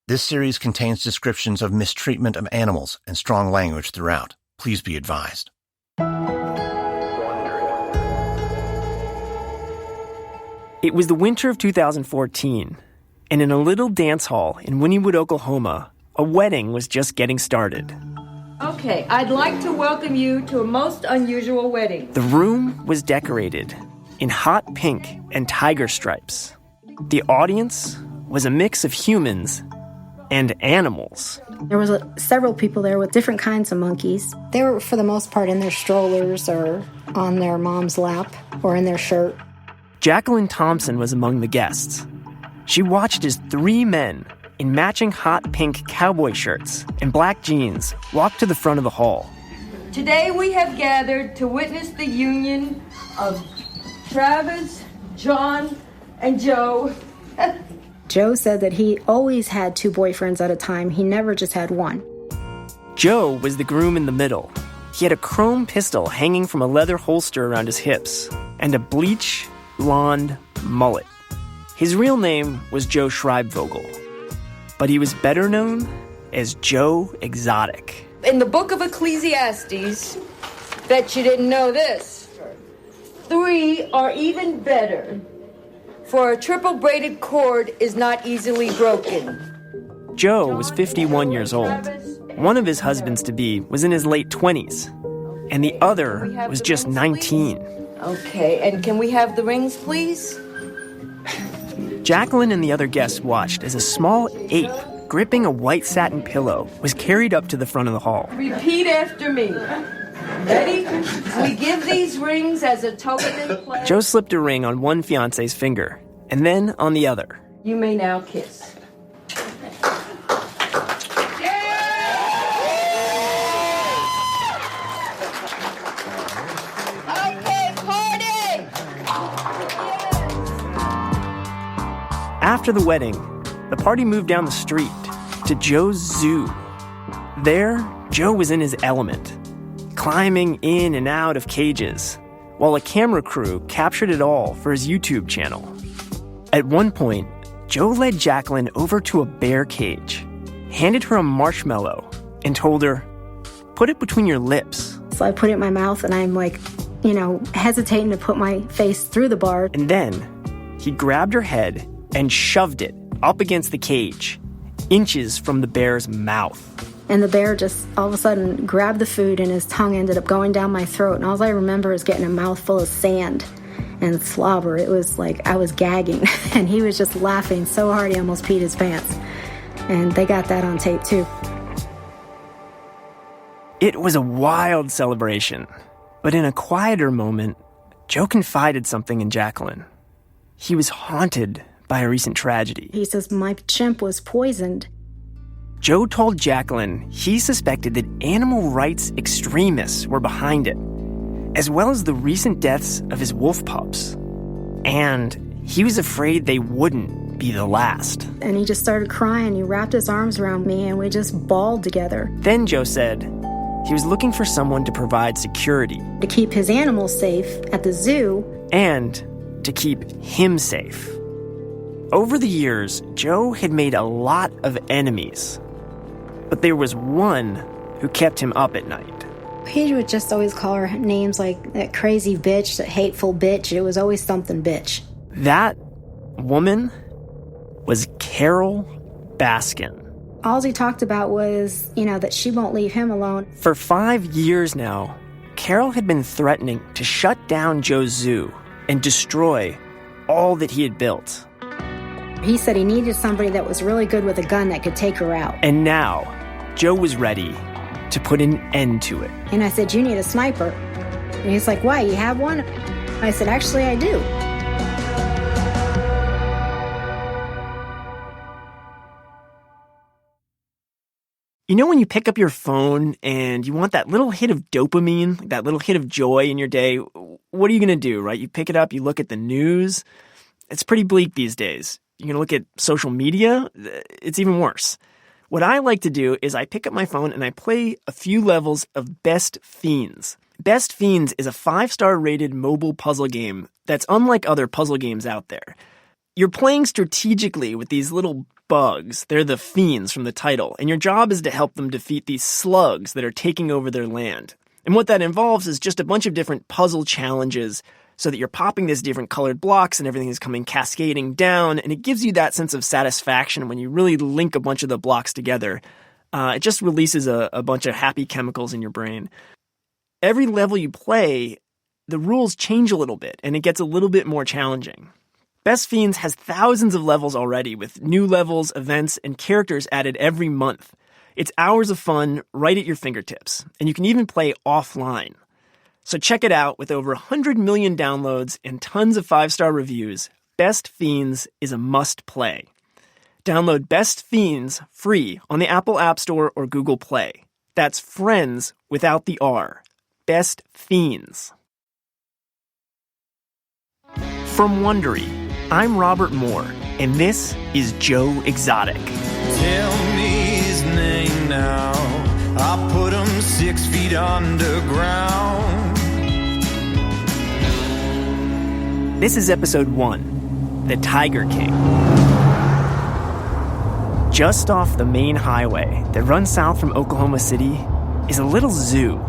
This series contains descriptions of mistreatment of animals and strong language throughout. Please be advised. It was the winter of 2014, and in a little dance hall in Wynnewood, Oklahoma, a wedding was just getting started. Okay, I'd like to welcome you to a most unusual wedding. The room was decorated in hot pink and tiger stripes. The audience was a mix of humans and animals. There was several people there with different kinds of monkeys. They were, for the most part, in their strollers or on their mom's lap or in their shirt. Jacqueline Thompson was among the guests. She watched as 3 men in matching hot pink cowboy shirts and black jeans walk to the front of the hall. Today we have gathered to witness the union of Travis, John, and Joe. Joe said that he always had 2 boyfriends at a time. He never just had one. Joe was the groom in the middle. He had a chrome pistol hanging from a leather holster around his hips and a bleach blonde mullet. His real name was Joe Schreibvogel, but he was better known as Joe Exotic. In the book of Ecclesiastes, bet you didn't know this, 3 are even better. For a triple braided cord is not easily broken. Joe was 51 years old. One of his husbands-to-be was in his late 20s, and the other was just 19. Okay, and can we have the rings, please? Jacqueline and the other guests watched as a small ape gripping a white satin pillow was carried up to the front of the hall. Repeat after me. Ready? We give these rings as a token and pledge. Joe slipped a ring on one fiancé's finger, and then on the other. You may now kiss. Okay, party! After the wedding, the party moved down the street to Joe's zoo. There, Joe was in his element, climbing in and out of cages, while a camera crew captured it all for his YouTube channel. At one point, Joe led Jacqueline over to a bear cage, handed her a marshmallow, and told her, "Put it between your lips." So I put it in my mouth, and I'm like, hesitating to put my face through the bar. And then he grabbed her head and shoved it up against the cage, inches from the bear's mouth. And the bear just all of a sudden grabbed the food, and his tongue ended up going down my throat. And all I remember is getting a mouthful of sand and slobber. It was like I was gagging, and he was just laughing so hard he almost peed his pants. And they got that on tape too. It was a wild celebration, but in a quieter moment, Joe confided something in Jacqueline. He was haunted by a recent tragedy. He says, my chimp was poisoned. Joe told Jacqueline he suspected that animal rights extremists were behind it, as well as the recent deaths of his wolf pups. And he was afraid they wouldn't be the last. And he just started crying. He wrapped his arms around me, and we just bawled together. Then Joe said he was looking for someone to provide security. To keep his animals safe at the zoo. And to keep him safe. Over the years, Joe had made a lot of enemies. But there was one who kept him up at night. He would just always call her names like that crazy bitch, that hateful bitch. It was always something bitch. That woman was Carol Baskin. All he talked about was, that she won't leave him alone. For 5 years now, Carol had been threatening to shut down Joe's zoo and destroy all that he had built. He said he needed somebody that was really good with a gun that could take her out. And now, Joe was ready to put an end to it. And I said, you need a sniper. And he's like, why, you have one? I said, actually, I do. When you pick up your phone and you want that little hit of dopamine, that little hit of joy in your day, what are you going to do, right? You pick it up, you look at the news. It's pretty bleak these days. You're going to look at social media. It's even worse. What I like to do is I pick up my phone and I play a few levels of Best Fiends. Best Fiends is a 5-star rated mobile puzzle game that's unlike other puzzle games out there. You're playing strategically with these little bugs. They're the fiends from the title, and your job is to help them defeat these slugs that are taking over their land. And what that involves is just a bunch of different puzzle challenges so that you're popping these different colored blocks and everything is coming cascading down, and it gives you that sense of satisfaction when you really link a bunch of the blocks together. It just releases a bunch of happy chemicals in your brain. Every level you play, the rules change a little bit, and it gets a little bit more challenging. Best Fiends has thousands of levels already, with new levels, events, and characters added every month. It's hours of fun right at your fingertips, and you can even play offline. So check it out. With over 100 million downloads and tons of 5-star reviews, Best Fiends is a must-play. Download Best Fiends free on the Apple App Store or Google Play. That's Friends without the R. Best Fiends. From Wondery, I'm Robert Moore, and this is Joe Exotic. Tell me his name now. I'll put him 6 feet underground. This is episode 1, The Tiger King. Just off the main highway that runs south from Oklahoma City is a little zoo.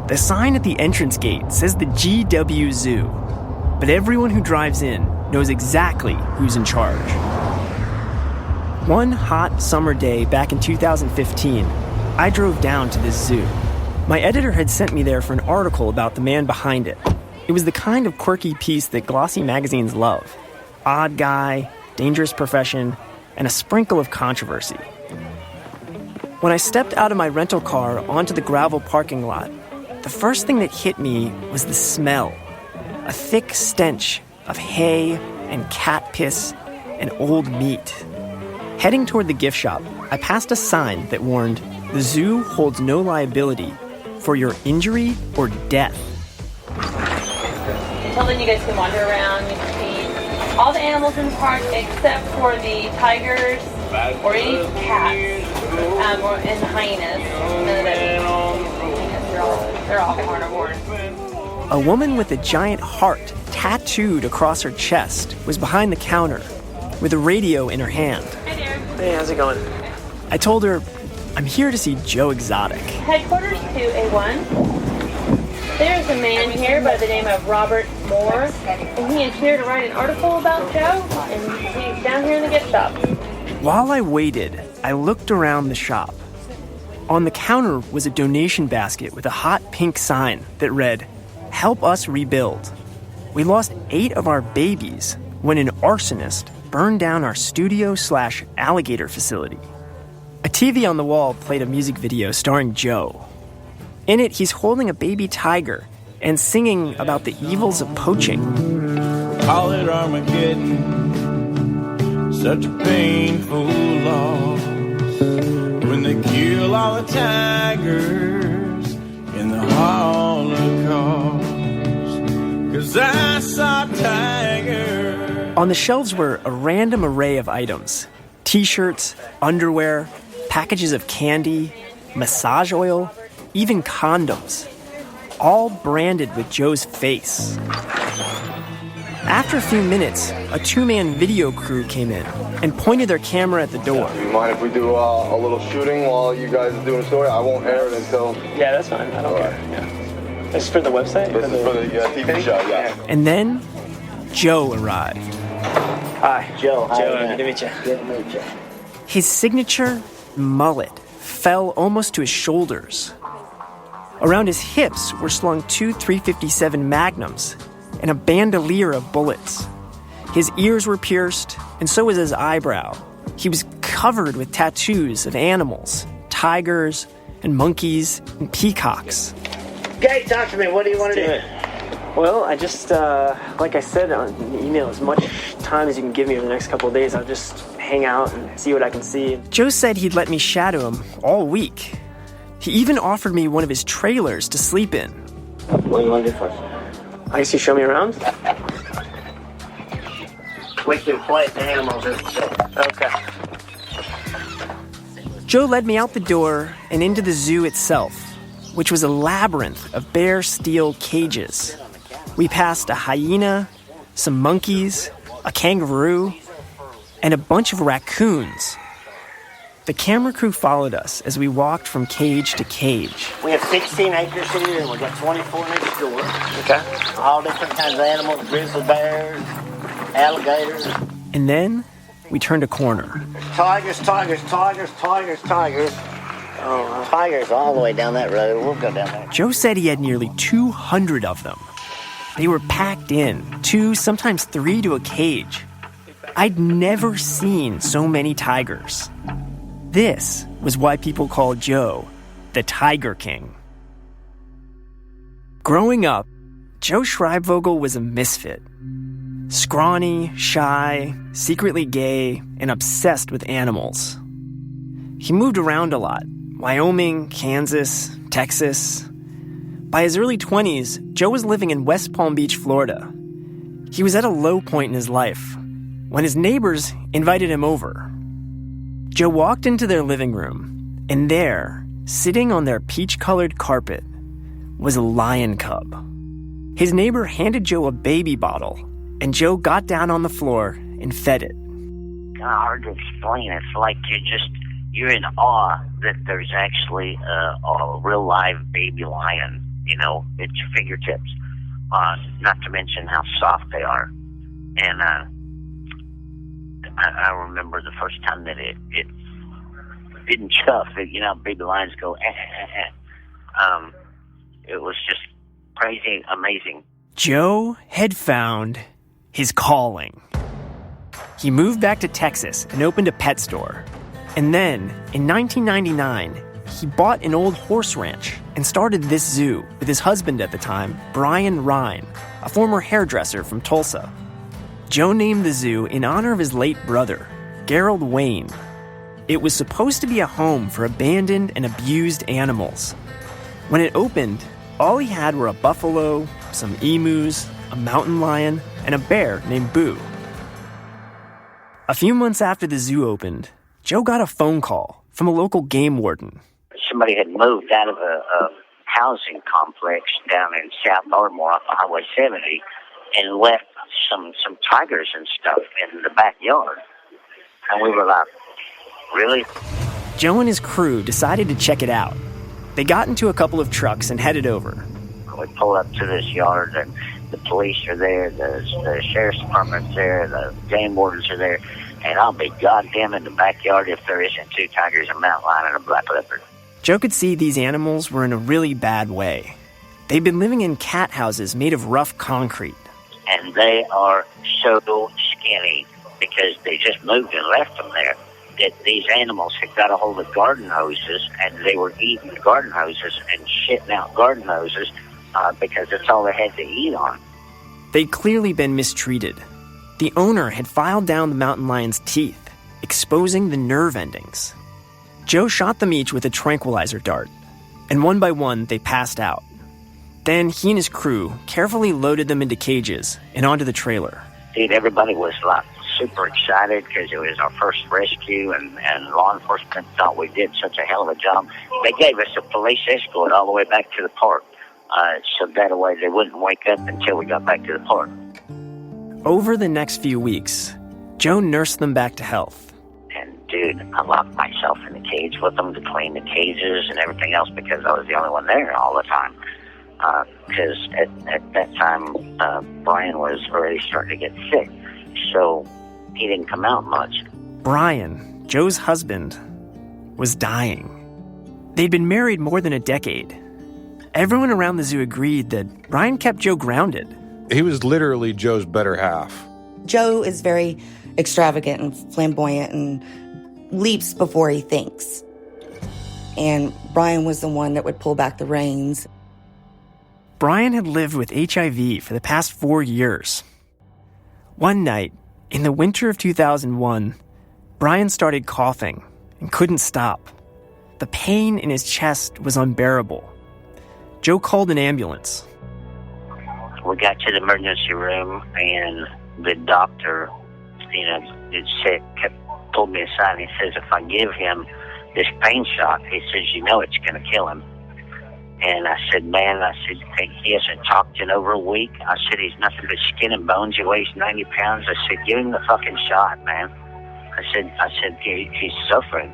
The sign at the entrance gate says the GW Zoo, but everyone who drives in knows exactly who's in charge. One hot summer day back in 2015, I drove down to this zoo. My editor had sent me there for an article about the man behind it. It was the kind of quirky piece that glossy magazines love. Odd guy, dangerous profession, and a sprinkle of controversy. When I stepped out of my rental car onto the gravel parking lot, the first thing that hit me was the smell. A thick stench of hay and cat piss and old meat. Heading toward the gift shop, I passed a sign that warned, "The zoo holds no liability for your injury or death." Until then, you guys can wander around. You can see all the animals in the park except for the tigers or any cats and hyenas. None of those. They're all carnivores. A woman with a giant heart tattooed across her chest was behind the counter with a radio in her hand. Hi there. Hey, how's it going? I told her, I'm here to see Joe Exotic. Headquarters to A1. There's a man here by the name of Robert Moore, and he is here to write an article about Joe, and he's down here in the gift shop. While I waited, I looked around the shop. On the counter was a donation basket with a hot pink sign that read, "Help us rebuild. We lost 8 of our babies when an arsonist burned down our studio/alligator facility." A TV on the wall played a music video starring Joe. In it, he's holding a baby tiger and singing about the evils of poaching. Call it Armageddon, such a painful loss. When they kill all the tigers in the Holocaust, 'cause I saw tigers. On the shelves were a random array of items. T-shirts, underwear, packages of candy, massage oil, even condoms. All branded with Joe's face. After a few minutes, a 2-man video crew came in and pointed their camera at the door. Do you mind if we do a little shooting while you guys are doing a story? I won't air it until... Yeah, that's fine. I don't care. Yeah. This is for the website? This is for the TV show, yeah. And then, Joe arrived. Hi, Joe. Good to meet you. Good to meet you. His signature mullet fell almost to his shoulders. Around his hips were slung 2 .357 Magnums and a bandolier of bullets. His ears were pierced, and so was his eyebrow. He was covered with tattoos of animals, tigers and monkeys and peacocks. Okay, talk to me. What do you want to do? Well, I just, like I said on the email, as much time as you can give me over the next couple of days, I'll just hang out and see what I can see. Joe said he'd let me shadow him all week. He even offered me one of his trailers to sleep in. What do you want to do first? I guess you show me around? We can play the animals at the show. Okay. Joe led me out the door and into the zoo itself, which was a labyrinth of bare steel cages. We passed a hyena, some monkeys, a kangaroo, and a bunch of raccoons, The camera crew followed us as we walked from cage to cage. We have 16 acres here, and we've got 24 next door. Okay. All different kinds of animals, grizzly bears, alligators. And then we turned a corner. Tigers. Tigers all the way down that road. We'll go down there. Joe said he had nearly 200 of them. They were packed in, 2, sometimes 3 to a cage. I'd never seen so many tigers. This was why people called Joe the Tiger King. Growing up, Joe Schreibvogel was a misfit. Scrawny, shy, secretly gay, and obsessed with animals. He moved around a lot. Wyoming, Kansas, Texas. By his early 20s, Joe was living in West Palm Beach, Florida. He was at a low point in his life when his neighbors invited him over. Joe walked into their living room, and there, sitting on their peach-colored carpet, was a lion cub. His neighbor handed Joe a baby bottle, and Joe got down on the floor and fed it. Kind of hard to explain. It's like you're in awe that there's actually a real live baby lion, at your fingertips. Not to mention how soft they are. And I remember the first time that it didn't chuff. Baby lions go, It was just crazy, amazing. Joe had found his calling. He moved back to Texas and opened a pet store. And then, in 1999, he bought an old horse ranch and started this zoo with his husband at the time, Brian Rhine, a former hairdresser from Tulsa. Joe named the zoo in honor of his late brother, Gerald Wayne. It was supposed to be a home for abandoned and abused animals. When it opened, all he had were a buffalo, some emus, a mountain lion, and a bear named Boo. A few months after the zoo opened, Joe got a phone call from a local game warden. Somebody had moved out of a housing complex down in South Ardmore off of Highway 70 and left some tigers and stuff in the backyard. And we were like, really? Joe and his crew decided to check it out. They got into a couple of trucks and headed over. We pulled up to this yard, and the police are there, the sheriff's department's there, the game wardens are there, and I'll be goddamn in the backyard if there isn't 2 tigers, a mountain lion, and a black leopard. Joe could see these animals were in a really bad way. They'd been living in cat houses made of rough concrete. And they are so skinny because they just moved and left them there. That these animals had got a hold of garden hoses, and they were eating garden hoses and shitting out garden hoses because that's all they had to eat on. They'd clearly been mistreated. The owner had filed down the mountain lion's teeth, exposing the nerve endings. Joe shot them each with a tranquilizer dart, and one by one they passed out. Then he and his crew carefully loaded them into cages and onto the trailer. Dude, everybody was like super excited because it was our first rescue, and law enforcement thought we did such a hell of a job. They gave us a police escort all the way back to the park, so that way they wouldn't wake up until we got back to the park. Over the next few weeks, Joe nursed them back to health. And dude, I locked myself in the cage with them to clean the cages and everything else because I was the only one there all the time. Because at that time, Brian was already starting to get sick, so he didn't come out much. Brian, Joe's husband, was dying. They'd been married more than a decade. Everyone around the zoo agreed that Brian kept Joe grounded. He was literally Joe's better half. Joe is very extravagant and flamboyant and leaps before he thinks. And Brian was the one that would pull back the reins. Brian had lived with HIV for the past 4 years. One night, in the winter of 2001, Brian started coughing and couldn't stop. The pain in his chest was unbearable. Joe called an ambulance. We got to the emergency room, and the doctor, pulled me aside, and he says, if I give him this pain shot, he says, it's going to kill him. And I said, man, he hasn't talked in over a week. I said, he's nothing but skin and bones. He weighs 90 pounds. I said, give him the fucking shot, man. I said, he's suffering.